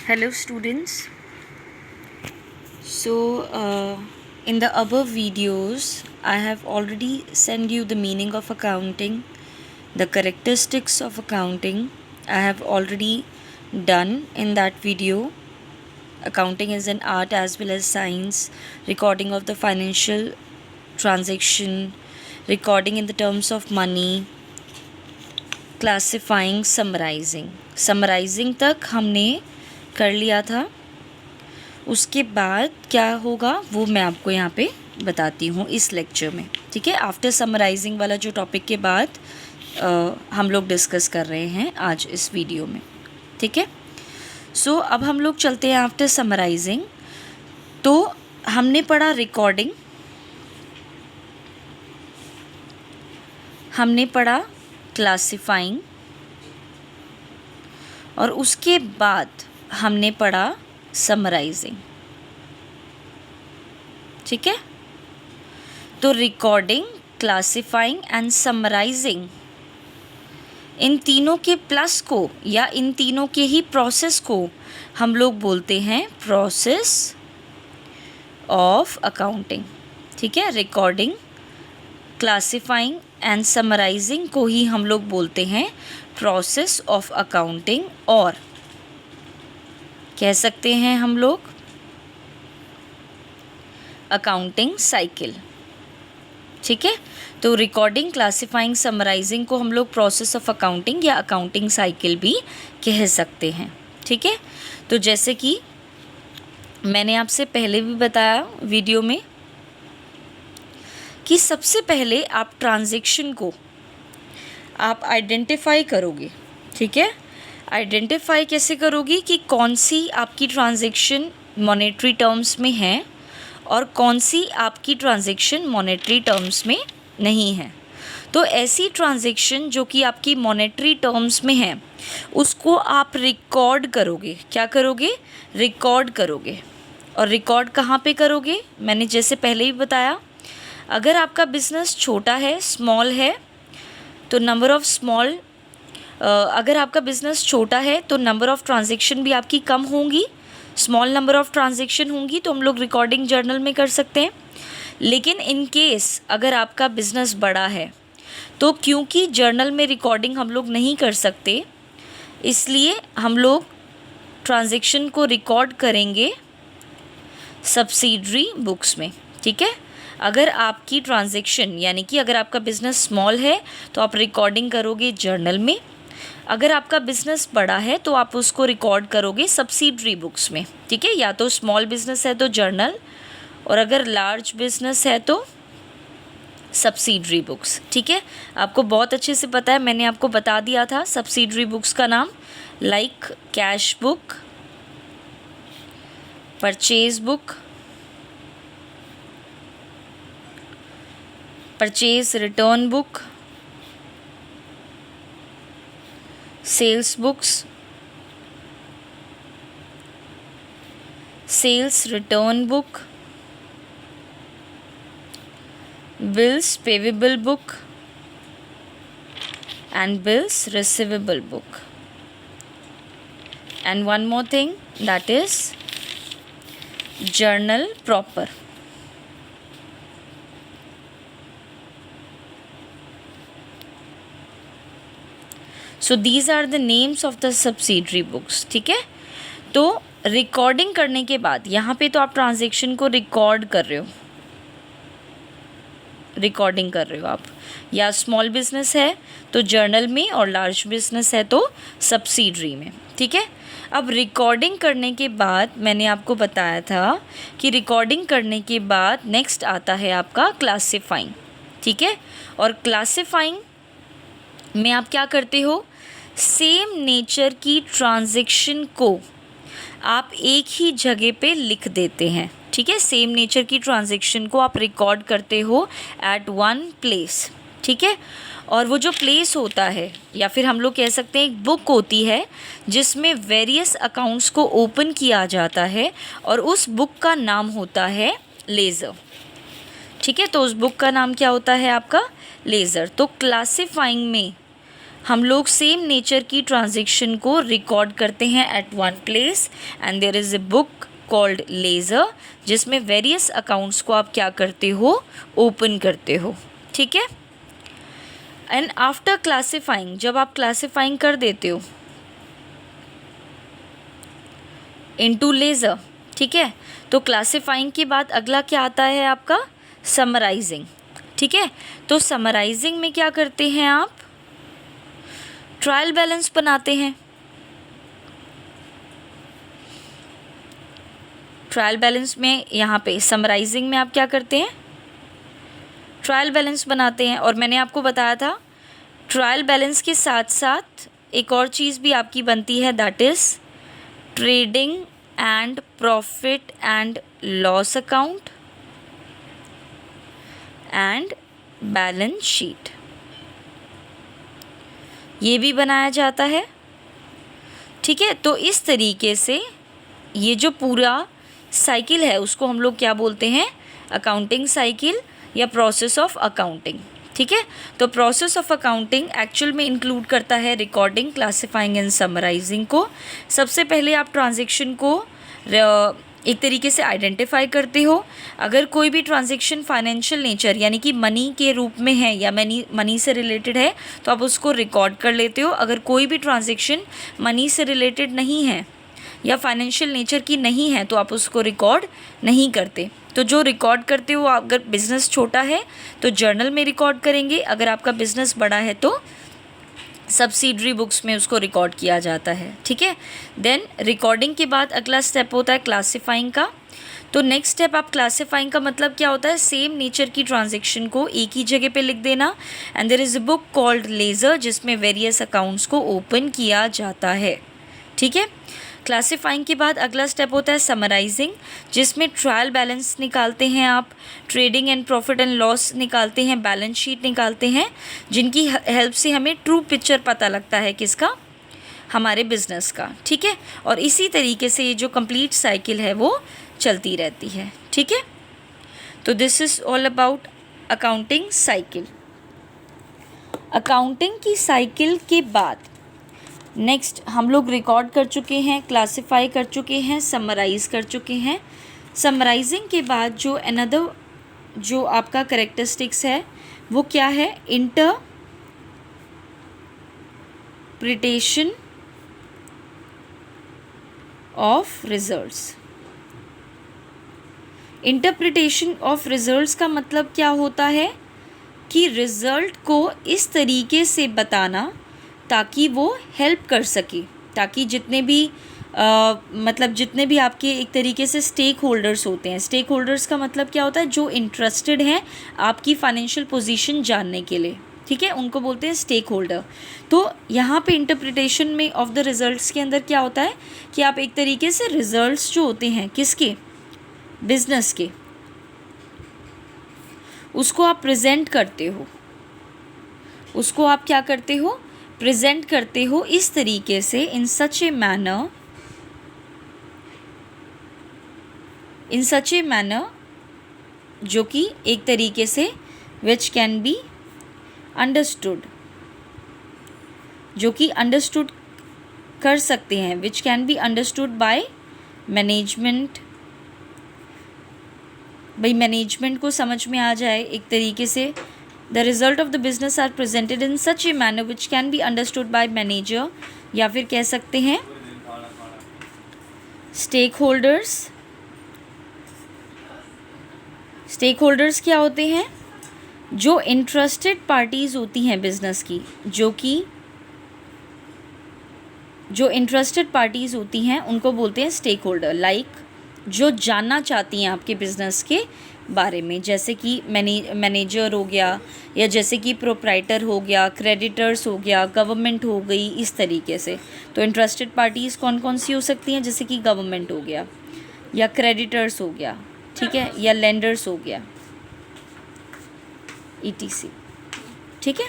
Hello students. In the above videos I have already sent you the meaning of accounting, the characteristics of accounting. I have already done in that video. Accounting is an art as well as science, recording of the financial transaction, recording in the terms of money, classifying, summarising तक हमने कर लिया था. उसके बाद क्या होगा वो मैं आपको यहाँ पे बताती हूँ इस लेक्चर में. ठीक है, आफ्टर समराइजिंग वाला जो टॉपिक के बाद हम लोग डिस्कस कर रहे हैं आज इस वीडियो में. ठीक है, सो अब हम लोग चलते हैं आफ्टर समराइजिंग. तो हमने पढ़ा रिकॉर्डिंग, हमने पढ़ा क्लासिफाइंग और उसके बाद हमने पढ़ा समराइजिंग. ठीक है, तो रिकॉर्डिंग, क्लासिफाइंग एंड समराइजिंग, इन तीनों के प्लस को या इन तीनों के ही प्रोसेस को हम लोग बोलते हैं प्रोसेस ऑफ अकाउंटिंग. ठीक है, रिकॉर्डिंग, क्लासिफाइंग एंड समराइजिंग को ही हम लोग बोलते हैं प्रोसेस ऑफ अकाउंटिंग, और कह सकते हैं हम लोग अकाउंटिंग साइकिल. ठीक है, तो रिकॉर्डिंग, क्लासिफाइंग, समराइजिंग को हम लोग प्रोसेस ऑफ अकाउंटिंग या अकाउंटिंग साइकिल भी कह सकते हैं. ठीक है, तो जैसे कि मैंने आपसे पहले भी बताया वीडियो में कि सबसे पहले आप ट्रांजैक्शन को आप आइडेंटिफाई करोगे. ठीक है, आइडेंटिफाई कैसे करोगी कि कौन सी आपकी ट्रांजैक्शन मॉनेटरी टर्म्स में है और कौन सी आपकी ट्रांजैक्शन मॉनेटरी टर्म्स में नहीं है. तो ऐसी ट्रांजैक्शन जो कि आपकी मॉनेटरी टर्म्स में है उसको आप रिकॉर्ड करोगे. क्या करोगे? रिकॉर्ड करोगे. और रिकॉर्ड कहाँ पे करोगे? मैंने जैसे पहले ही बताया, अगर आपका बिज़नेस छोटा है, स्मॉल है, तो नंबर ऑफ़ स्मॉल, अगर आपका बिज़नेस छोटा है तो नंबर ऑफ़ ट्रांजैक्शन भी आपकी कम होंगी. स्मॉल नंबर ऑफ़ ट्रांजैक्शन होंगी तो हम लोग रिकॉर्डिंग जर्नल में कर सकते हैं. लेकिन इन केस अगर आपका बिज़नेस बड़ा है तो क्योंकि जर्नल में रिकॉर्डिंग हम लोग नहीं कर सकते, इसलिए हम लोग ट्रांजैक्शन को रिकॉर्ड करेंगे सब्सिडरी बुक्स में. ठीक है, अगर आपकी ट्रांजैक्शन यानी कि अगर आपका बिज़नेस स्मॉल है तो आप रिकॉर्डिंग करोगे जर्नल में. अगर आपका बिज़नेस बड़ा है तो आप उसको रिकॉर्ड करोगे सब्सिडरी बुक्स में. ठीक है, या तो स्मॉल बिज़नेस है तो जर्नल, और अगर लार्ज बिज़नेस है तो सब्सिडरी बुक्स. ठीक है, आपको बहुत अच्छे से पता है, मैंने आपको बता दिया था सब्सिडरी बुक्स का नाम, like cash book, purchase book, purchase return book, sales books, sales return book, bills payable book and bills receivable book. And one more thing, that is journal proper. So these are the names of the subsidiary books. ठीक है, तो recording करने के बाद यहाँ पे तो आप ट्रांजैक्शन को रिकॉर्ड कर रहे हो, रिकॉर्डिंग कर रहे हो आप, या स्मॉल बिज़नेस है तो जर्नल में और लार्ज बिज़नेस है तो सब्सिडरी में. ठीक है, अब रिकॉर्डिंग करने के बाद मैंने आपको बताया था कि रिकॉर्डिंग करने के बाद नेक्स्ट आता है आपका क्लासिफाइंग. ठीक है, और क्लासिफाइंग में आप क्या करते हो? सेम नेचर की ट्रांजैक्शन को आप एक ही जगह पे लिख देते हैं. ठीक है, सेम नेचर की ट्रांजैक्शन को आप रिकॉर्ड करते हो एट वन प्लेस. ठीक है, और वो जो प्लेस होता है या फिर हम लोग कह सकते हैं एक बुक होती है जिसमें वेरियस अकाउंट्स को ओपन किया जाता है और उस बुक का नाम होता है लेज़र. ठीक है, तो उस बुक का नाम क्या होता है आपका? लेज़र. तो क्लासिफाइंग में हम लोग सेम नेचर की ट्रांजेक्शन को रिकॉर्ड करते हैं at one place and there is a book called ledger जिसमें वेरियस अकाउंट्स को आप क्या करते हो, ओपन करते हो, ठीक है। एंड आफ्टर क्लासिफाइंग, जब आप क्लासिफाइंग कर देते हो इनटू लेज़र, ठीक है, तो क्लासिफाइंग के बाद अगला क्या आता है आपका, समराइजिंग, ठीक है। तो समराइजिंग में क्या करते हैं आप, ट्रायल बैलेंस बनाते हैं। ट्रायल बैलेंस में यहाँ पे समराइजिंग में आप क्या करते हैं, ट्रायल बैलेंस बनाते हैं। और मैंने आपको बताया था ट्रायल बैलेंस के साथ साथ एक और चीज़ भी आपकी बनती है, that is trading and profit and loss account and balance sheet, ये भी बनाया जाता है, ठीक है। तो इस तरीके से ये जो पूरा साइकिल है उसको हम लोग क्या बोलते हैं, अकाउंटिंग साइकिल या प्रोसेस ऑफ अकाउंटिंग, ठीक है। तो प्रोसेस ऑफ अकाउंटिंग एक्चुअल में इंक्लूड करता है रिकॉर्डिंग, क्लासिफाइंग एंड समराइजिंग को। सबसे पहले आप ट्रांजैक्शन को एक तरीके से आइडेंटिफाई करते हो। अगर कोई भी ट्रांजैक्शन फाइनेंशियल नेचर यानी कि मनी के रूप में है या मनी से रिलेटेड है तो आप उसको रिकॉर्ड कर लेते हो। अगर कोई भी ट्रांजैक्शन मनी से रिलेटेड नहीं है या फाइनेंशियल नेचर की नहीं है तो आप उसको रिकॉर्ड नहीं करते। तो जो रिकॉर्ड करते हो, अगर बिज़नेस छोटा है तो जर्नल में रिकॉर्ड करेंगे, अगर आपका बिज़नेस बड़ा है तो सब्सिडरी बुक्स में उसको रिकॉर्ड किया जाता है, ठीक है। देन रिकॉर्डिंग के बाद अगला स्टेप होता है क्लासिफाइंग का। तो नेक्स्ट स्टेप आप क्लासिफाइंग का मतलब क्या होता है, सेम नेचर की ट्रांजैक्शन को एक ही जगह पे लिख देना। And there is a book called ledger जिसमें वेरियस अकाउंट्स को ओपन किया जाता है, ठीक है। क्लासिफाइंग के बाद अगला स्टेप होता है समराइजिंग, जिसमें ट्रायल बैलेंस निकालते हैं आप, trading and profit and loss निकालते हैं, बैलेंस शीट निकालते हैं, जिनकी हेल्प से हमें ट्रू पिक्चर पता लगता है किसका, हमारे बिजनेस का, ठीक है। और इसी तरीके से ये जो कंप्लीट साइकिल है वो चलती रहती है, ठीक है। तो this is all about accounting cycle. Accounting की साइकिल के बाद नेक्स्ट हम लोग रिकॉर्ड कर चुके हैं, क्लासिफाई कर चुके हैं, समराइज़ कर चुके हैं। समराइजिंग के बाद जो अनदर जो आपका करेक्टरिस्टिक्स है वो क्या है, interpretation of results. Interpretation of results का मतलब क्या होता है कि रिज़ल्ट को इस तरीके से बताना ताकि वो हेल्प कर सके, ताकि जितने भी जितने भी आपके एक तरीके से स्टेक होल्डर्स होते हैं, स्टेक होल्डर्स का मतलब क्या होता है, जो इंटरेस्टेड हैं आपकी फाइनेंशियल पोजीशन जानने के लिए, ठीक है, उनको बोलते हैं स्टेक होल्डर। तो यहाँ पे इंटरप्रिटेशन में ऑफ द रिजल्ट्स के अंदर क्या होता है कि आप एक तरीके से रिजल्ट्स जो होते हैं किसके, बिजनेस के, उसको आप प्रेजेंट करते हो, उसको आप क्या करते हो, प्रेजेंट करते हो इस तरीके से, इन सच ए मैनर जो कि एक तरीके से विच कैन बी अंडरस्टूड, जो कि अंडरस्टूड कर सकते हैं, which can be understood by management, भाई मैनेजमेंट को समझ में आ जाए एक तरीके से। The result of the business are presented in such a manner which can be understood by manager, या फिर कह सकते हैं स्टेक होल्डर्स। स्टेक होल्डर्स क्या होते हैं, जो इंटरेस्टेड पार्टीज़ होती हैं बिजनेस की, जो इंटरेस्टेड पार्टीज़ होती हैं उनको बोलते हैं स्टेक होल्डर। लाइक जो जानना चाहती हैं आपके बिज़नेस के बारे में, जैसे कि मैनेजर हो गया, या जैसे कि प्रोप्राइटर हो गया, क्रेडिटर्स हो गया, गवर्नमेंट हो गई, इस तरीके से। तो इंटरेस्टेड पार्टीज़ कौन कौन सी हो सकती हैं, जैसे कि गवर्नमेंट हो गया, या क्रेडिटर्स हो गया, ठीक है, या लेंडर्स हो गया, ETC, ठीक है।